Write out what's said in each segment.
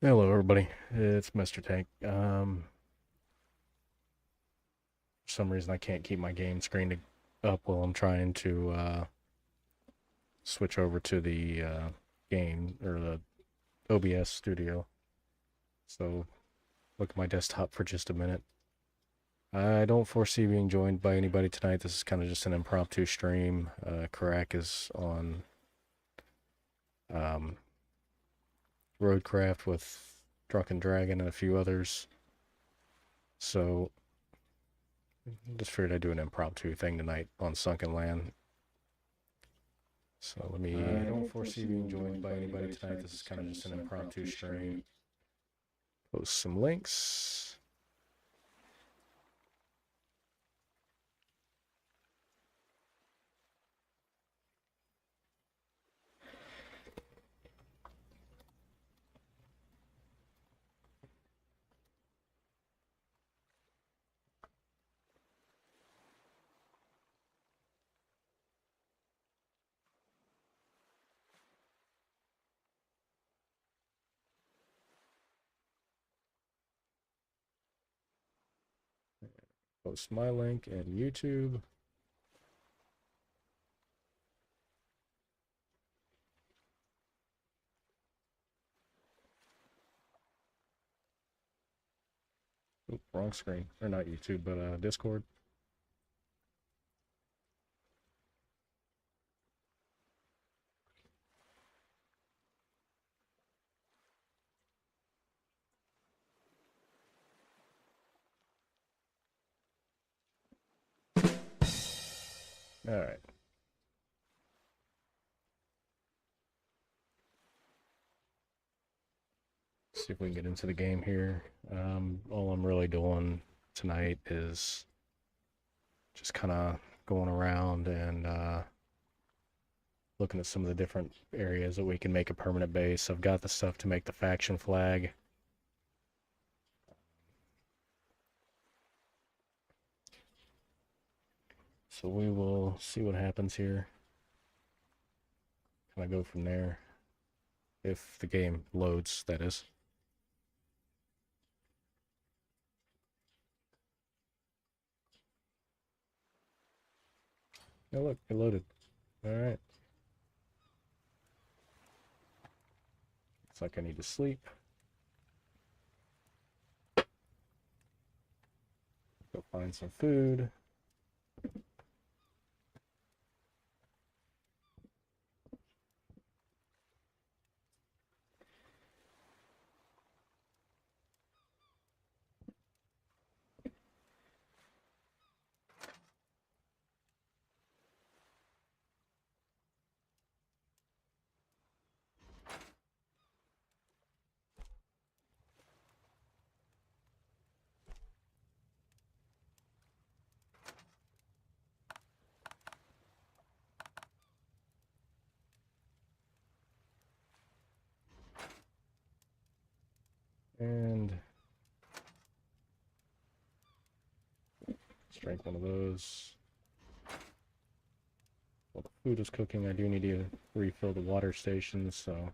Hello, everybody. It's Mr. Tank. For some reason, I can't keep my game screen up while I'm trying to switch over to the game or the OBS studio. So, look at my desktop for just a minute. I don't foresee being joined by anybody tonight. This is kind of just an impromptu stream. Karak is on um, Roadcraft with Drunken Dragon and a few others. So, just figured I'd do an impromptu thing tonight on Sunkenland. So I don't foresee being joined by anybody tonight. This is kind of just an impromptu stream. Post some links. Post my link and YouTube. Oop, wrong screen. Or not YouTube, but Discord. Alright. See if we can get into the game here. All I'm really doing tonight is just kind of going around and looking at some of the different areas that we can make a permanent base. I've got the stuff to make the faction flag. So we will see what happens here. Kind of go from there. If the game loads, that is. Oh, look, it loaded. Alright. Looks like I need to sleep. Go find some food. And let's drink one of those. While the food is cooking, I do need to refill the water station, so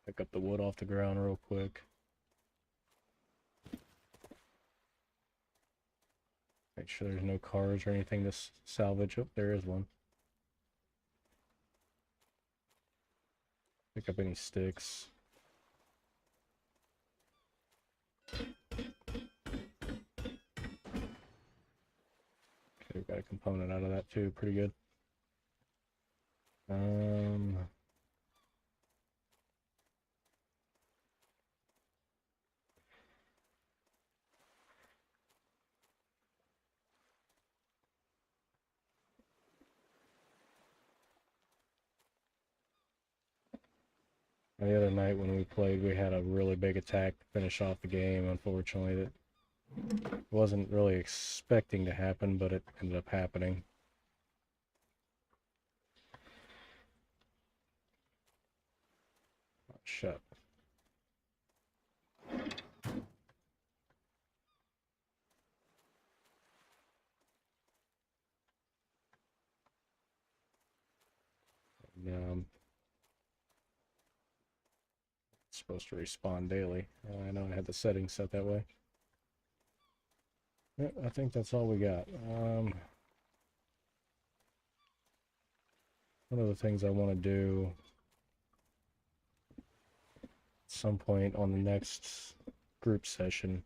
pick up the wood off the ground real quick. Make sure there's no cars or anything to salvage. Oh, there is one. Pick up any sticks. a component out of that too, pretty good. The other night when we played, we had a really big attack to finish off the game. Unfortunately, that wasn't really expecting to happen, but it ended up happening. Oh, shut. It's supposed to respawn daily. I know I had the settings set that way. Yeah, I think that's all we got. One of the things I want to do at some point on the next group session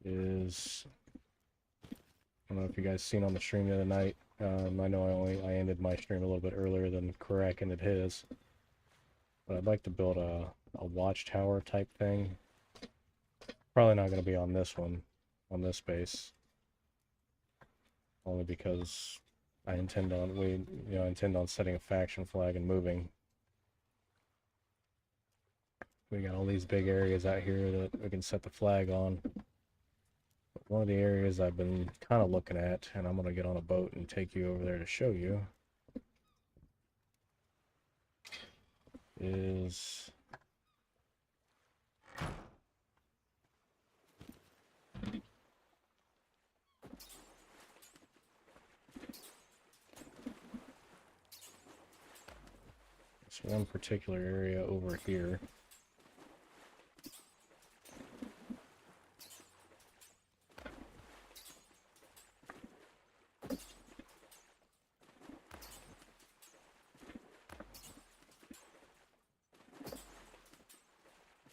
is, I don't know if you guys seen on the stream the other night. I know I ended my stream a little bit earlier than Karak ended his, but I'd like to build a watchtower type thing. Probably not going to be on this one, on this base, only because I intend on setting a faction flag and moving. We got all these big areas out here that we can set the flag on. But one of the areas I've been kind of looking at, and I'm going to get on a boat and take you over there to show you, is this one particular area over here.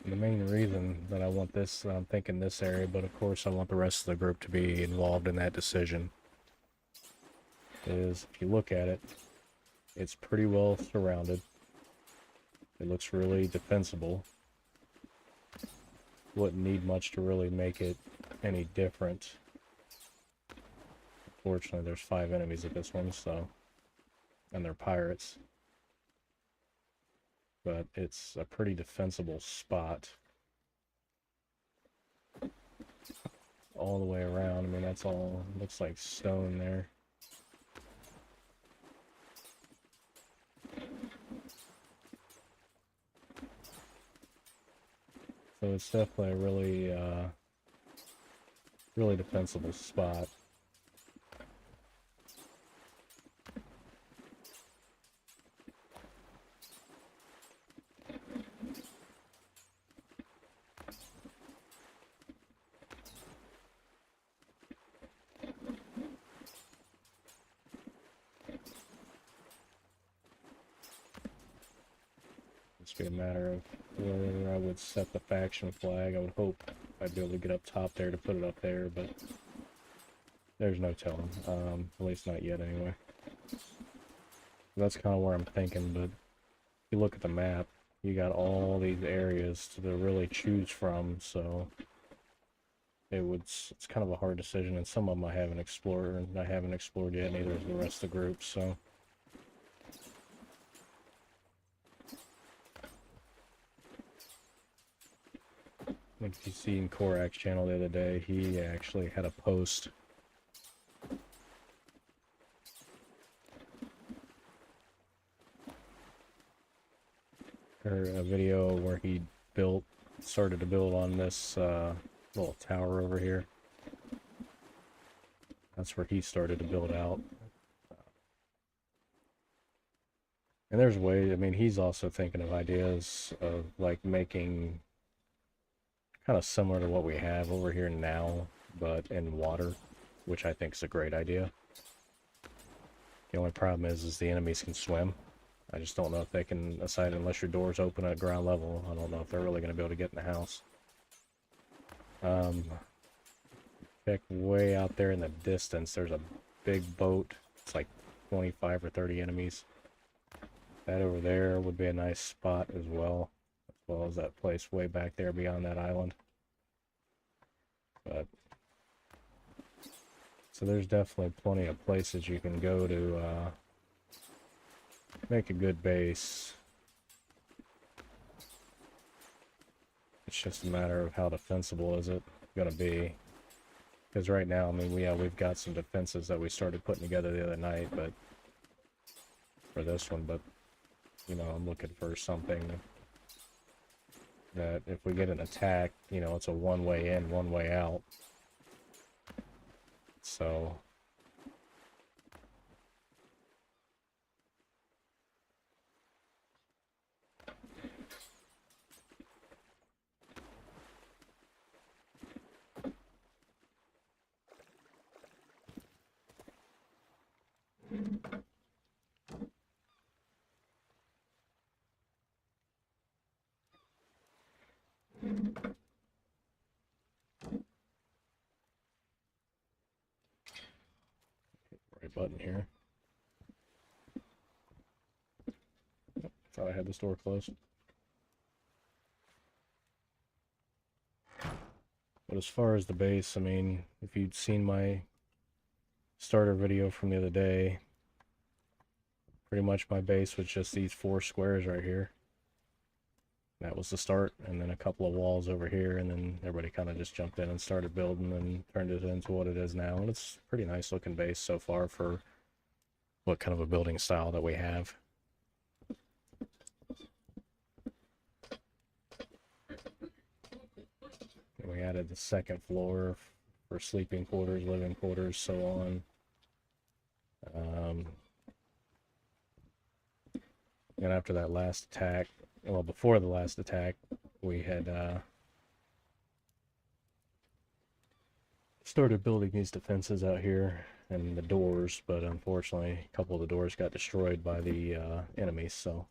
The main reason that I want this, I'm thinking this area, but of course I want the rest of the group to be involved in that decision, is if you look at it, it's pretty well surrounded. It looks really defensible. Wouldn't need much to really make it any different. Fortunately, there's 5 enemies at this one, so, and they're pirates. But it's a pretty defensible spot all the way around. I mean, that's all, looks like stone there. So it's definitely a really, really defensible spot. It's be a matter of where I would set the faction flag. I would hope I'd be able to get up top there to put it up there, but there's no telling. At least not yet anyway. That's kind of where I'm thinking, but if you look at the map, you got all these areas to really choose from, so it's kind of a hard decision, and some of them I haven't explored yet, neither has the rest of the group, so. Like you see in Korak's channel the other day, he actually had a post or a video where he started to build on this little tower over here. That's where he started to build out. And there's ways, I mean, he's also thinking of ideas of like making kind of similar to what we have over here now, but in water, which I think is a great idea. The only problem is the enemies can swim. I just don't know if they can, aside unless your door's open at ground level, I don't know if they're really going to be able to get in the house. Check way out there in the distance. There's a big boat. It's like 25 or 30 enemies. That over there would be a nice spot as well as that place way back there beyond that island. But so there's definitely plenty of places you can go to make a good base. It's just a matter of how defensible is it going to be. Because right now, I mean, we've got some defenses that we started putting together the other night, but for this one, but you know, I'm looking for something that if we get an attack, you know, it's a one way in, one way out. So right button here. Thought I had this door closed. But as far as the base, I mean, if you'd seen my starter video from the other day, pretty much my base was just these 4 squares right here. That was the start, and then a couple of walls over here, and then everybody kind of just jumped in and started building and turned it into what it is now. And it's a pretty nice looking base so far for what kind of a building style that we have. And we added the second floor for sleeping quarters, living quarters, so on. And after that last attack, well, before the last attack, we had started building these defenses out here and the doors, but unfortunately, a couple of the doors got destroyed by the enemies. So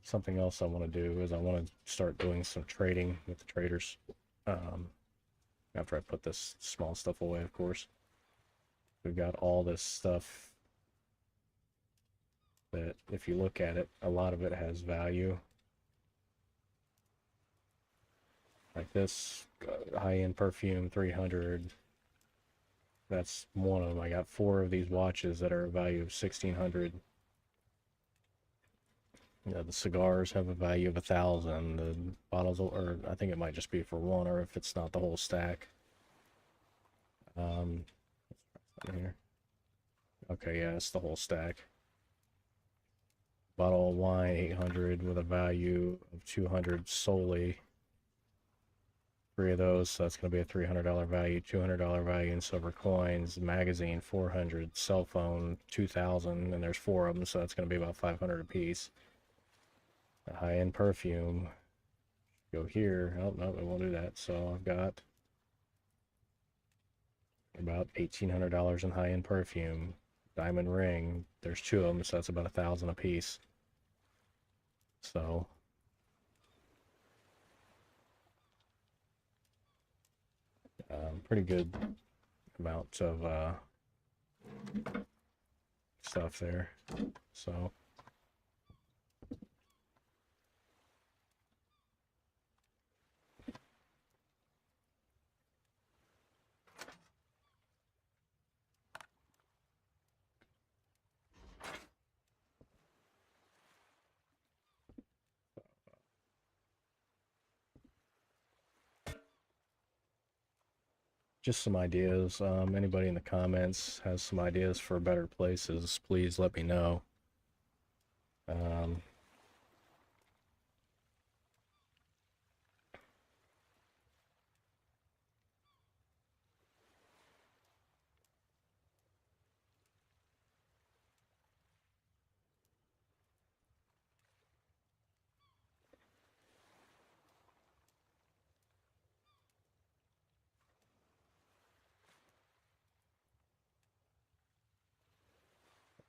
something else I want to do is I want to start doing some trading with the traders. After I put this small stuff away, of course. We've got all this stuff that, if you look at it, a lot of it has value. Like this high-end perfume, 300. That's one of them. I got 4 of these watches that are a value of 1,600. You know, the cigars have a value of 1,000. The bottles, or I think it might just be for one, or if it's not the whole stack. Here. Okay, yeah, it's the whole stack. Bottle of wine, 800, with a value of 200 solely. 3 of those, so that's going to be a $300 value, $200 value in silver coins. Magazine, 400. Cell phone, 2,000, and there's 4 of them, so that's going to be about 500 a piece. A high-end perfume. Go here. Oh, no, it won't do that. So I've got about $1,800 in high-end perfume. Diamond ring. There's 2 of them, so that's about 1,000 a piece. So pretty good amount of stuff there. So just some ideas. Anybody in the comments has some ideas for better places, please let me know.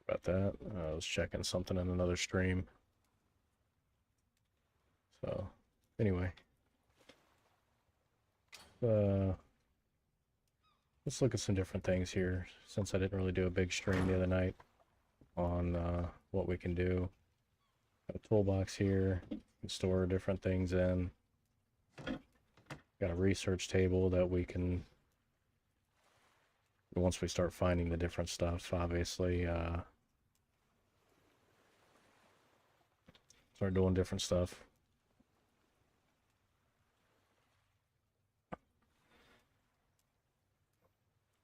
About that. I was checking something in another stream. So, anyway. let's look at some different things here, since I didn't really do a big stream the other night on what we can do. Got a toolbox here, can store different things in. Got a research table that we can, once we start finding the different stuff, obviously, start doing different stuff.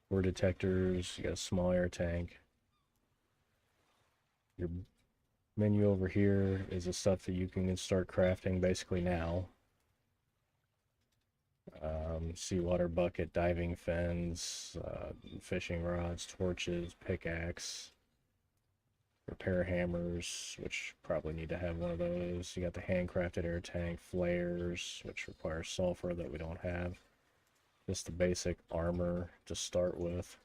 Ore detectors, you got a small air tank. Your menu over here is the stuff that you can start crafting basically now. Seawater bucket, diving fins, fishing rods, torches, pickaxe, repair hammers, which probably need to have one of those. You got the handcrafted air tank, flares, which require sulfur that we don't have. Just the basic armor to start with.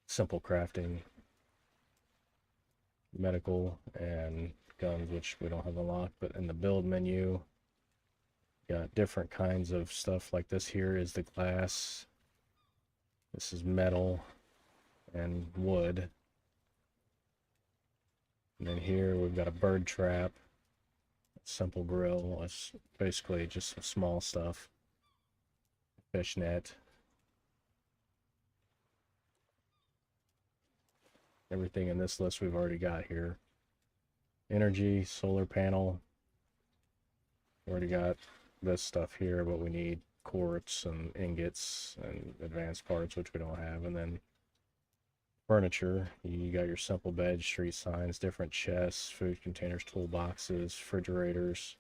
Simple crafting, medical, and guns, which we don't have unlocked. But in the build menu, got different kinds of stuff. Like this here is the glass. This is metal and wood. And then here we've got a bird trap, simple grill. It's basically just some small stuff. Fish net. Everything in this list we've already got here. Energy, solar panel. We already got this stuff here, but we need quartz and ingots and advanced parts, which we don't have. And then furniture, you got your simple bed, street signs, different chests, food containers, toolboxes, refrigerators.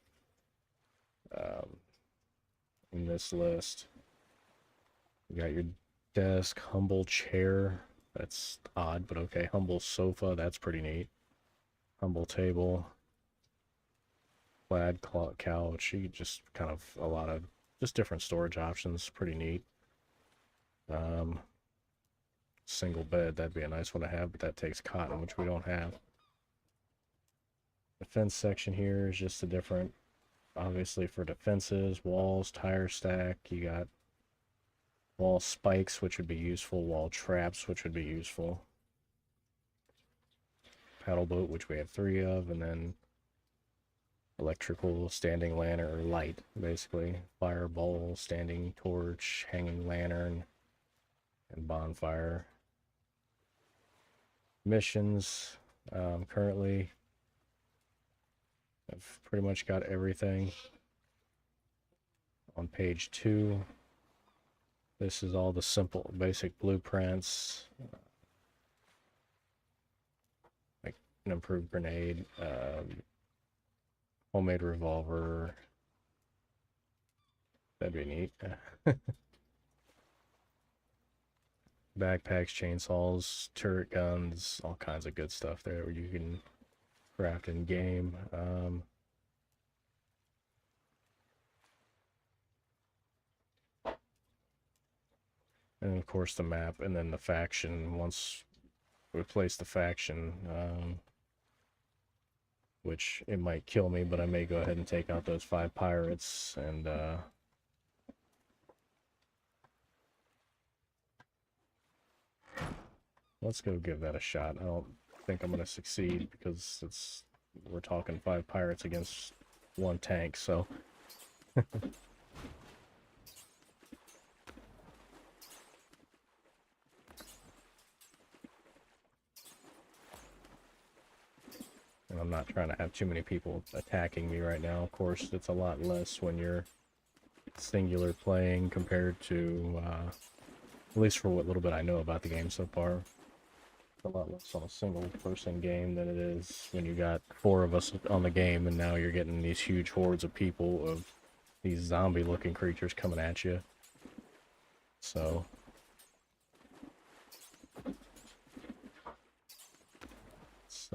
In this list, you got your desk, humble chair. That's odd, but okay. Humble sofa, that's pretty neat. Humble table. Plaid couch. You just kind of a lot of just different storage options. Pretty neat. Single bed, that'd be a nice one to have, but that takes cotton, which we don't have. The fence section here is just the different, obviously for defenses, walls, tire stack. You got wall spikes, which would be useful, wall traps, which would be useful, paddle boat, which we have 3 of, and then electrical standing lantern, or light, basically, fire bowl, standing torch, hanging lantern, and bonfire. Missions, currently I've pretty much got everything. On page 2, this is all the simple basic blueprints, like an improved grenade, homemade revolver. That'd be neat. Backpacks, chainsaws, turret guns, all kinds of good stuff there where you can craft in game. And of course the map, and then the faction. Once we place the faction, which it might kill me, but I may go ahead and take out those 5 pirates and let's go give that a shot. I don't think I'm gonna succeed because we're talking 5 pirates against 1 tank, so and I'm not trying to have too many people attacking me right now. Of course, it's a lot less when you're singular playing compared to, at least for what little bit I know about the game so far. It's a lot less on a single person game than it is when you got 4 of us on the game, and now you're getting these huge hordes of people, of these zombie looking creatures coming at you. So it's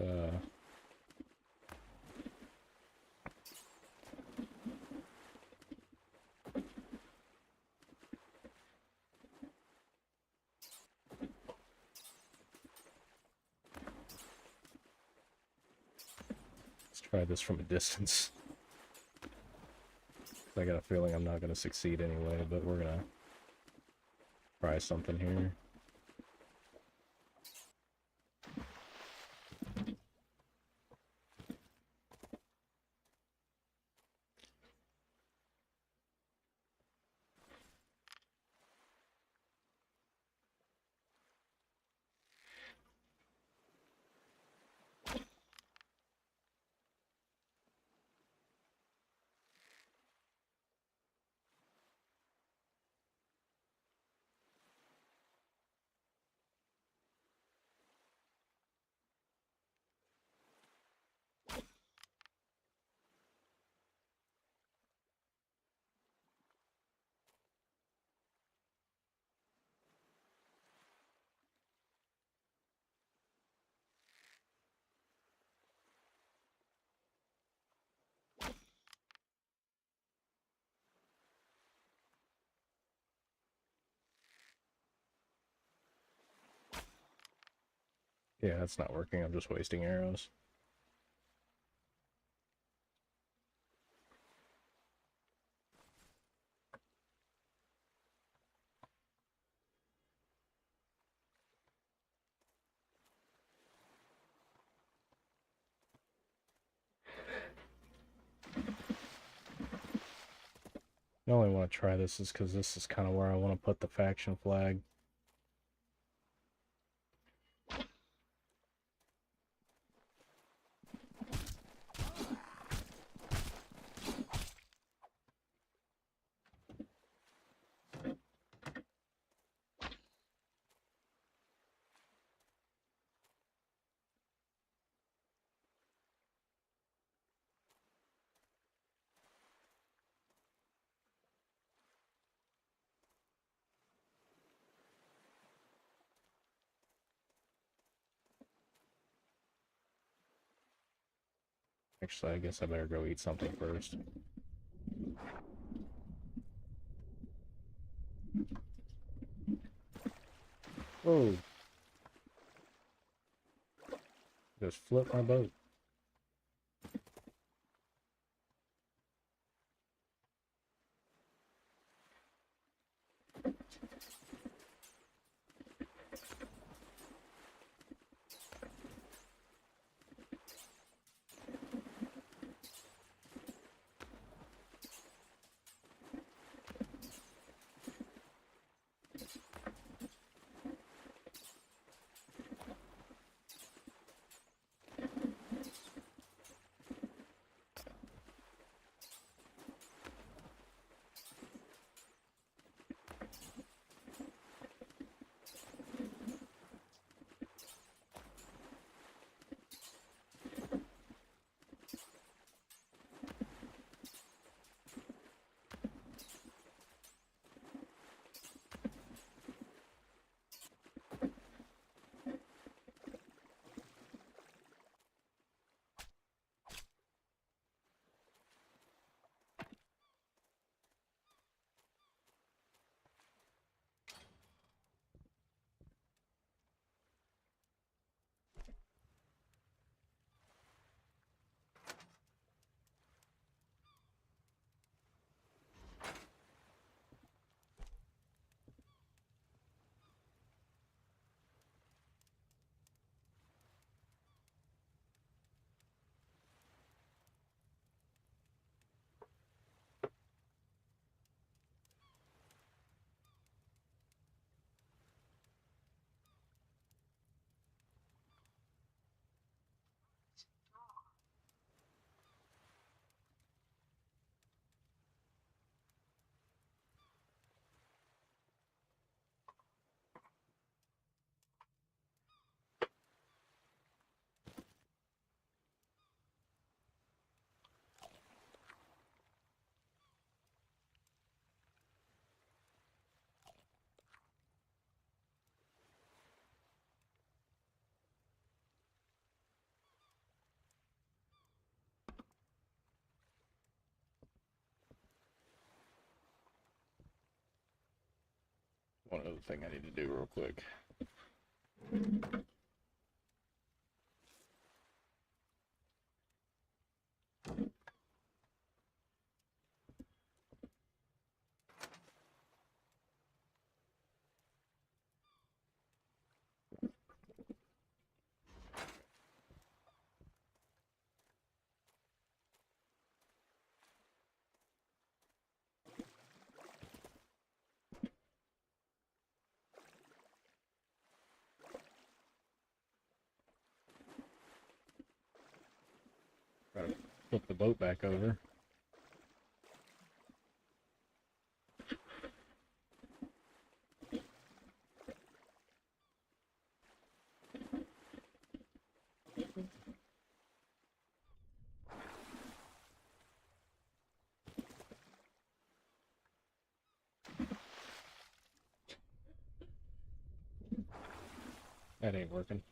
let's try this from a distance. I got a feeling I'm not going to succeed anyway, but we're going to try something here. Yeah, that's not working. I'm just wasting arrows. I only want to try this is because this is kind of where I want to put the faction flag. Actually, I guess I better go eat something first. Whoa. Just flip my boat. One other thing I need to do real quick. flip the boat back over. That ain't working.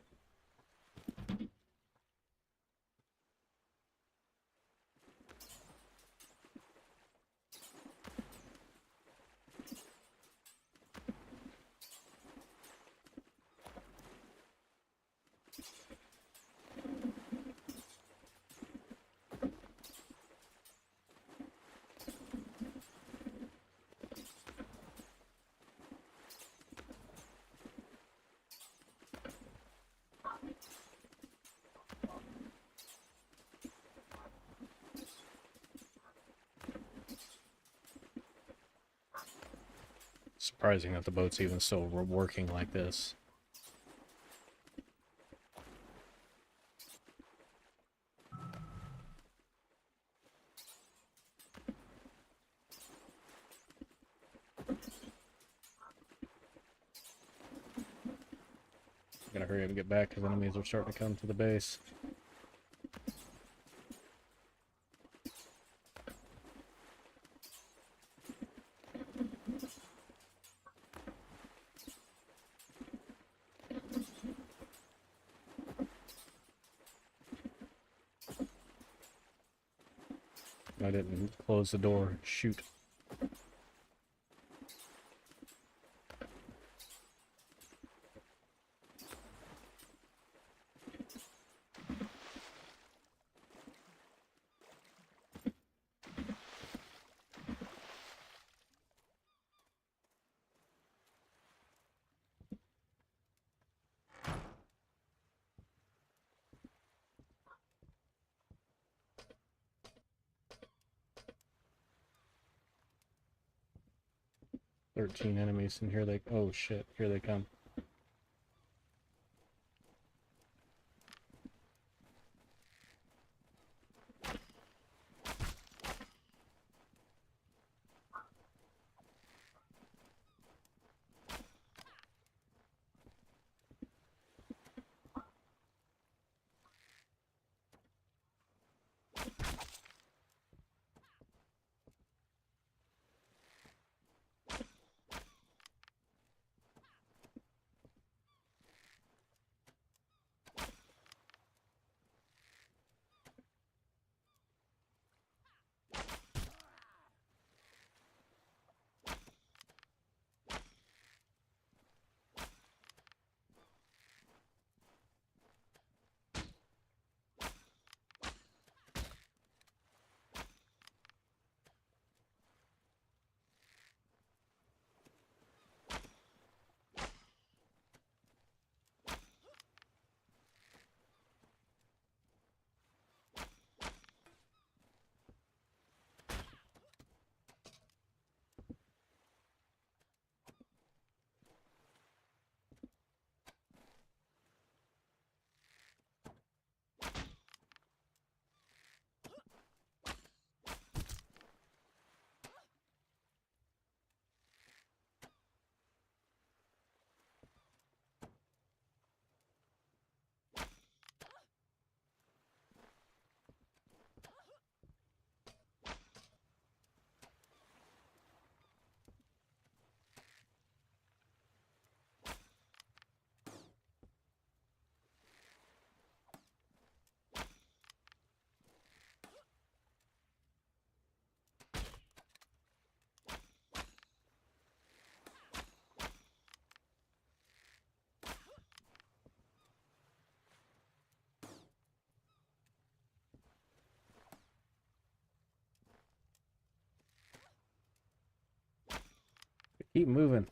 Surprising that the boat's even still working like this. Gotta hurry up and get back because enemies are starting to come to the base. I didn't close the door. Shoot. "13 enemies, and here they... Oh shit, here they come." Keep moving.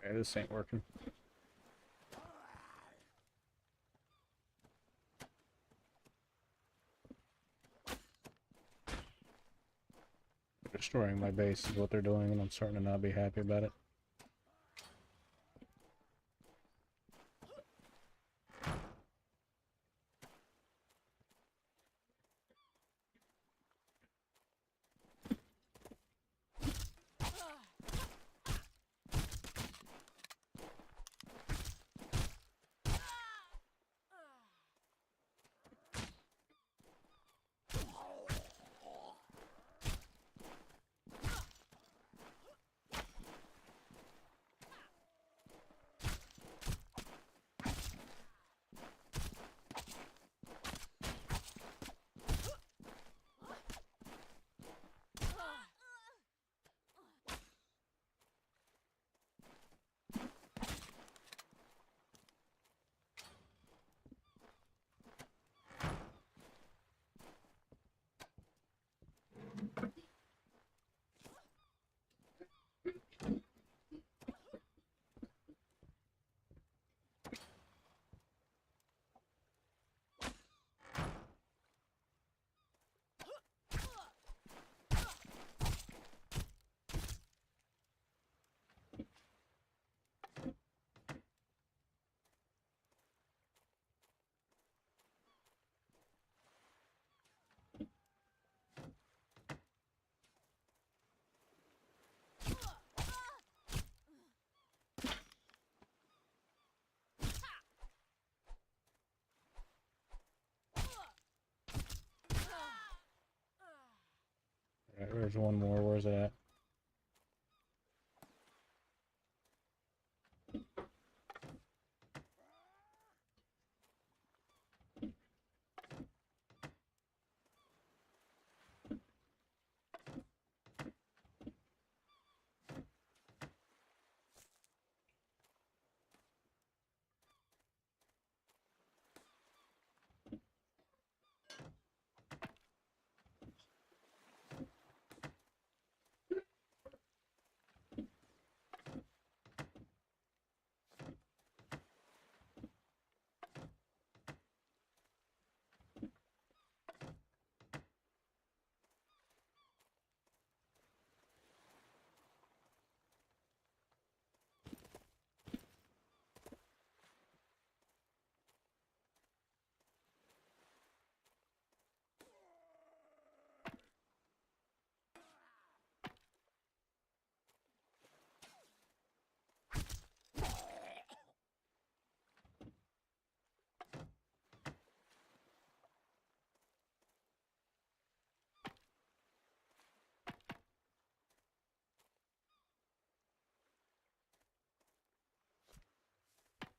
Okay, this ain't working. Destroying my base is what they're doing, and I'm starting to not be happy about it. Alright, there's one more. Where's it at?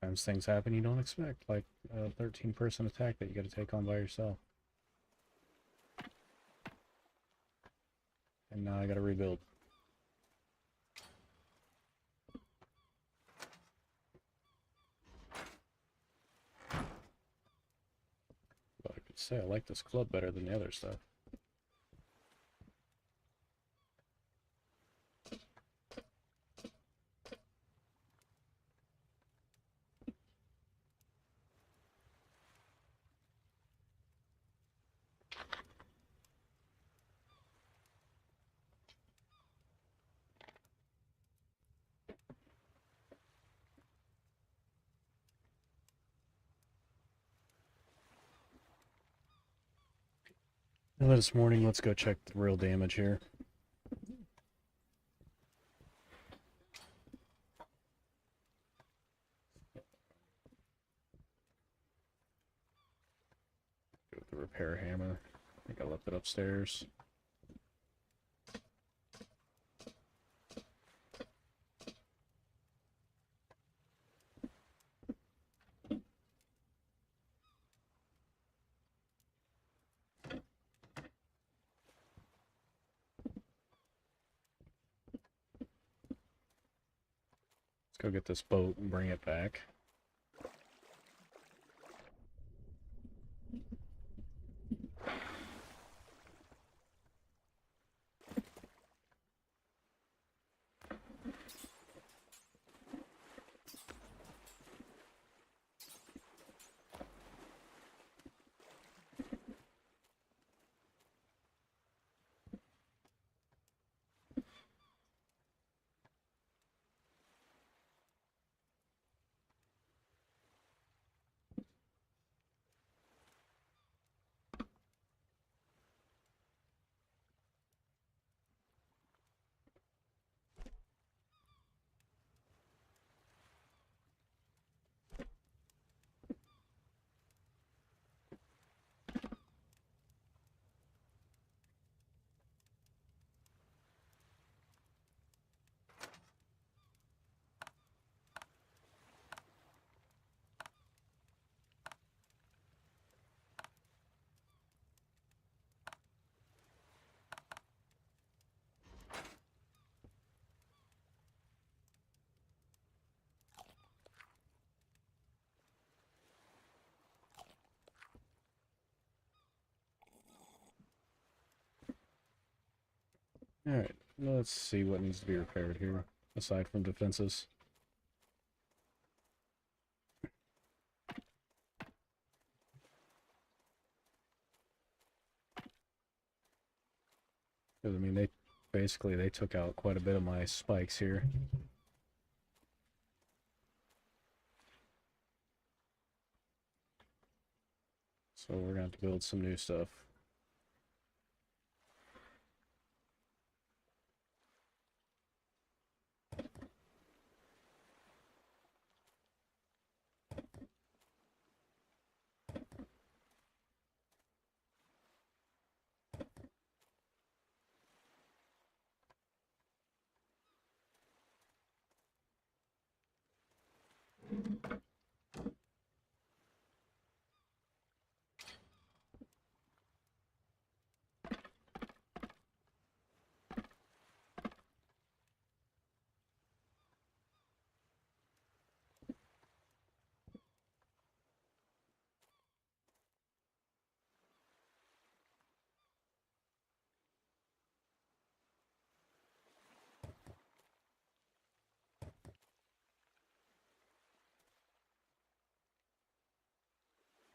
Sometimes things happen you don't expect, like a 13-person attack that you gotta take on by yourself. And now I gotta rebuild. But I could say I like this club better than the other stuff. Now this morning, let's go check the real damage here. Go with the repair hammer. I think I left it upstairs. Let's go get this boat and bring it back. Alright, let's see what needs to be repaired here, aside from defenses. Because, I mean, they took out quite a bit of my spikes here. So we're gonna have to build some new stuff.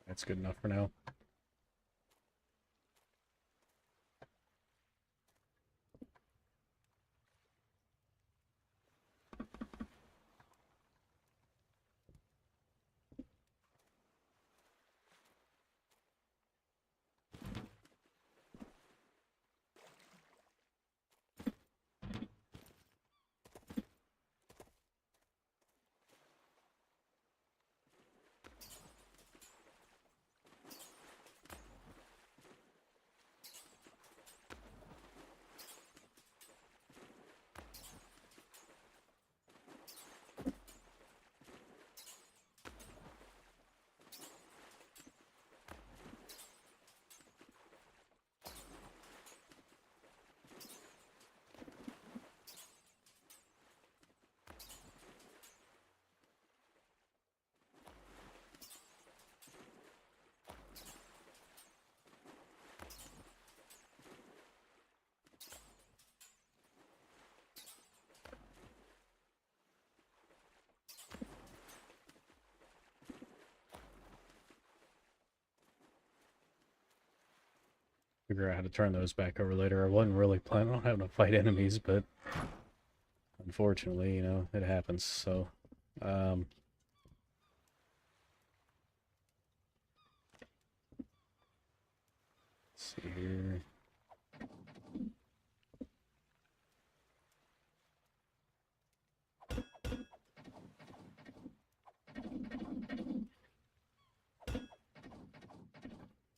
That's good enough for now. Figure out how to turn those back over later. I wasn't really planning on having to fight enemies, but unfortunately, you know, it happens. So, let's see here.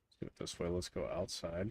Let's do it this way. Let's go outside.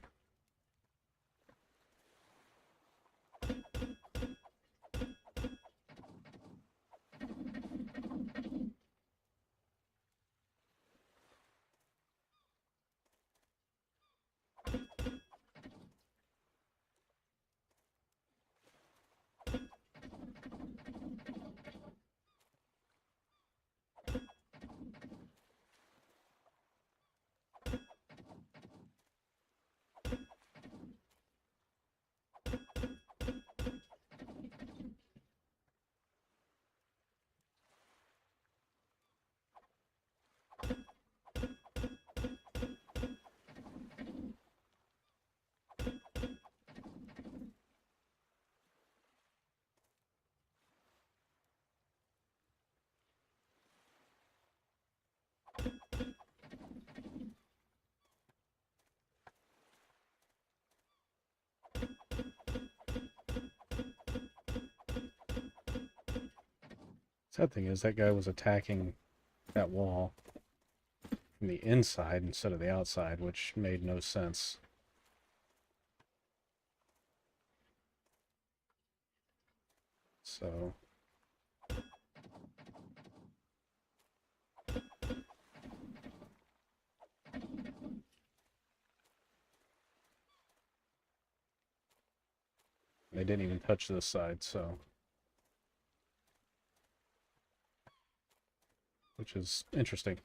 Sad thing is, that guy was attacking that wall from the inside instead of the outside, which made no sense. So, they didn't even touch this side, so, which is interesting.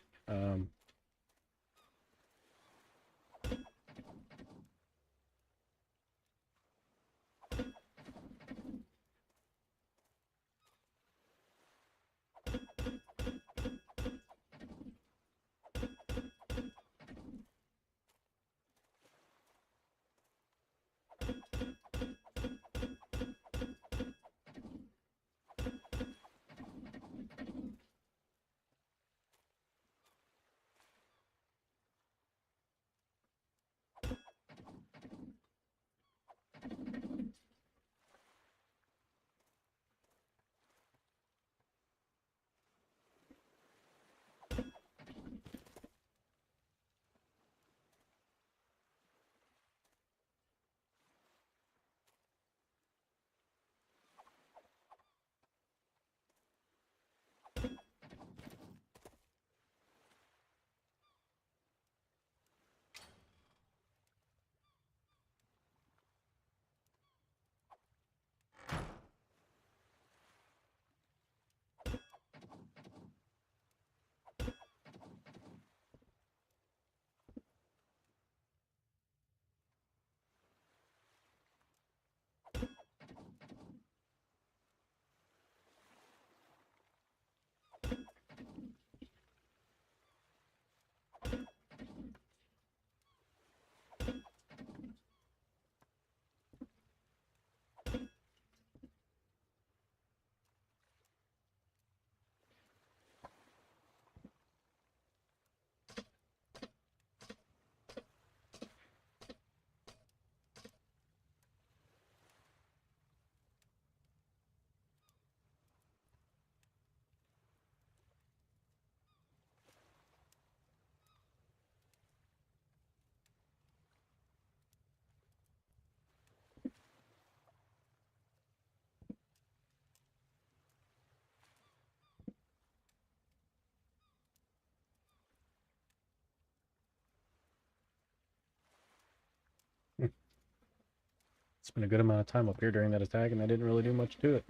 spent a good amount of time up here during that attack, and I didn't really do much to it.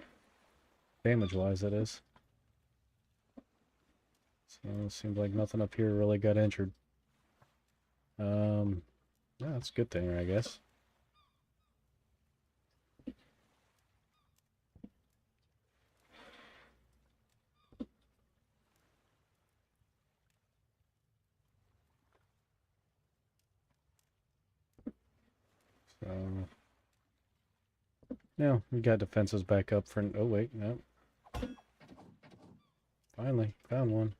Damage-wise, that is. So it seems like nothing up here really got injured. Yeah, that's a good thing, I guess. So, yeah, we got defenses back up for... Oh, wait, no. Finally, found one.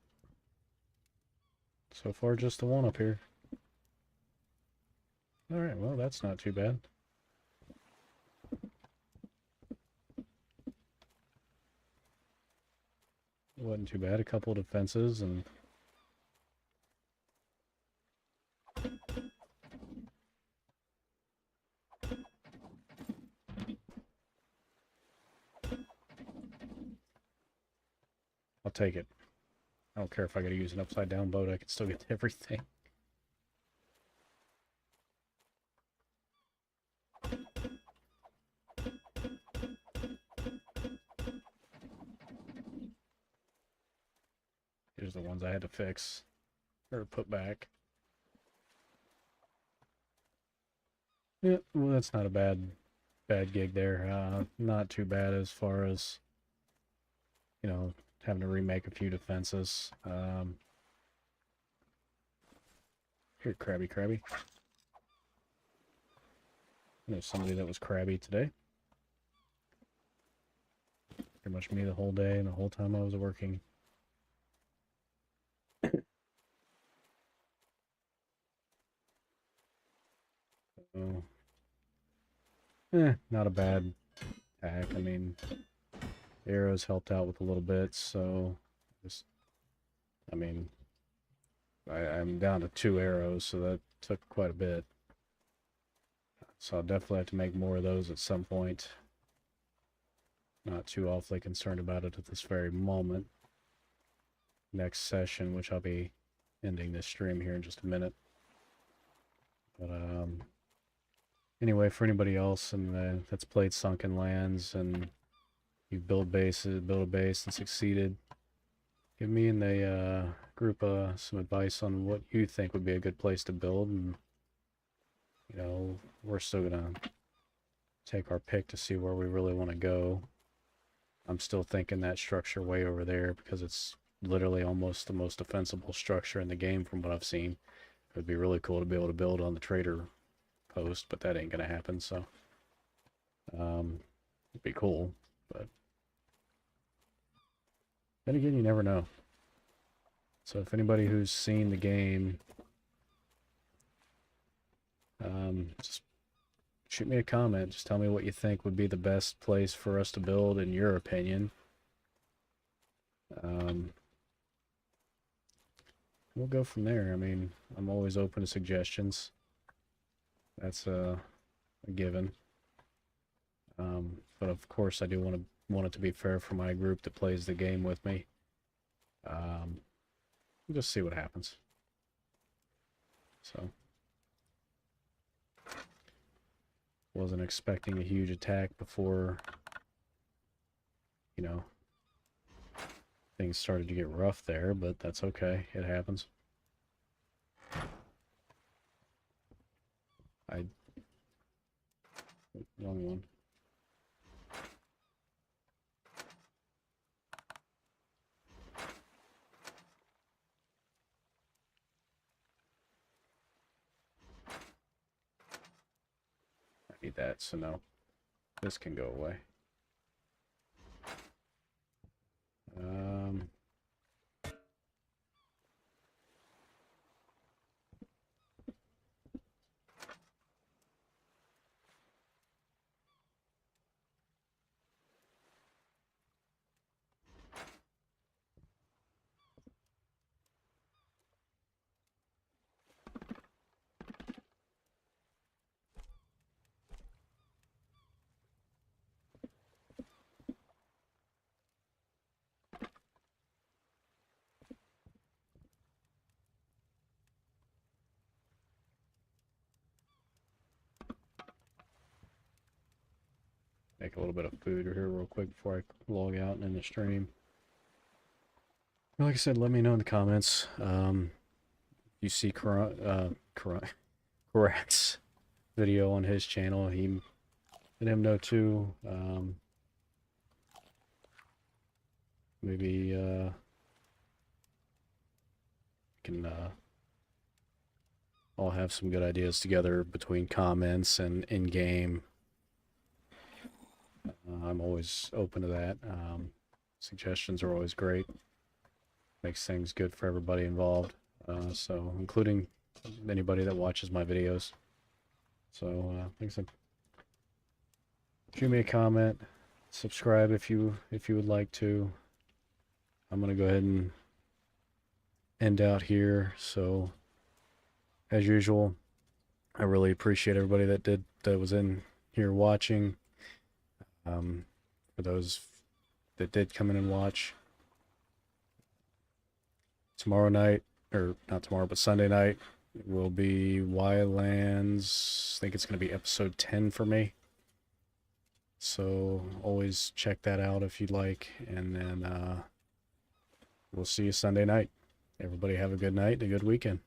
So far, just the one up here. Alright, well, that's not too bad. It wasn't too bad. A couple defenses and... I'll take it. I don't care if I gotta use an upside down boat, I can still get everything. Here's the ones I had to fix. Or put back. Yeah, well, that's not a bad gig there. Not too bad as far as, you know, having to remake a few defenses. Here, crabby. I know somebody that was crabby today. Pretty much me the whole day and the whole time I was working. So, not a bad attack. I mean, the arrows helped out with a little bit, so just, I mean, I'm down to 2 arrows, so that took quite a bit. So I'll definitely have to make more of those at some point. Not too awfully concerned about it at this very moment. Next session, which I'll be ending this stream here in just a minute. But anyway, for anybody else that's played Sunkenlands and you've built a base and succeeded, give me and the group some advice on what you think would be a good place to build, and you know, we're still gonna take our pick to see where we really want to go. I'm still thinking that structure way over there because it's literally almost the most defensible structure in the game from what I've seen. It would be really cool to be able to build on the trader post, but that ain't gonna happen, so it'd be cool, but then again, you never know. So if anybody who's seen the game, just shoot me a comment. Just tell me what you think would be the best place for us to build in your opinion. We'll go from there. I mean, I'm always open to suggestions. That's a given. But of course, I do want it to be fair for my group that plays the game with me. We'll just see what happens. So, wasn't expecting a huge attack before, you know, things started to get rough there, but that's okay. It happens. Wrong one. I need that, so no. This can go away. make a little bit of food here real quick before I log out and end the stream. Like I said, let me know in the comments. You see Karat's video on his channel. Let him know too. Maybe can all have some good ideas together between comments and in-game. I'm always open to that. Suggestions are always great. Makes things good for everybody involved. So including anybody that watches my videos. So like I said, shoot me a comment, subscribe if you would like to. I'm gonna go ahead and end out here. So as usual, I really appreciate everybody that was in here watching. For those that did come in and watch, tomorrow night, or not tomorrow, but Sunday night, will be Wildlands. I think it's going to be episode 10 for me. So always check that out if you'd like. And then we'll see you Sunday night. Everybody have a good night and a good weekend.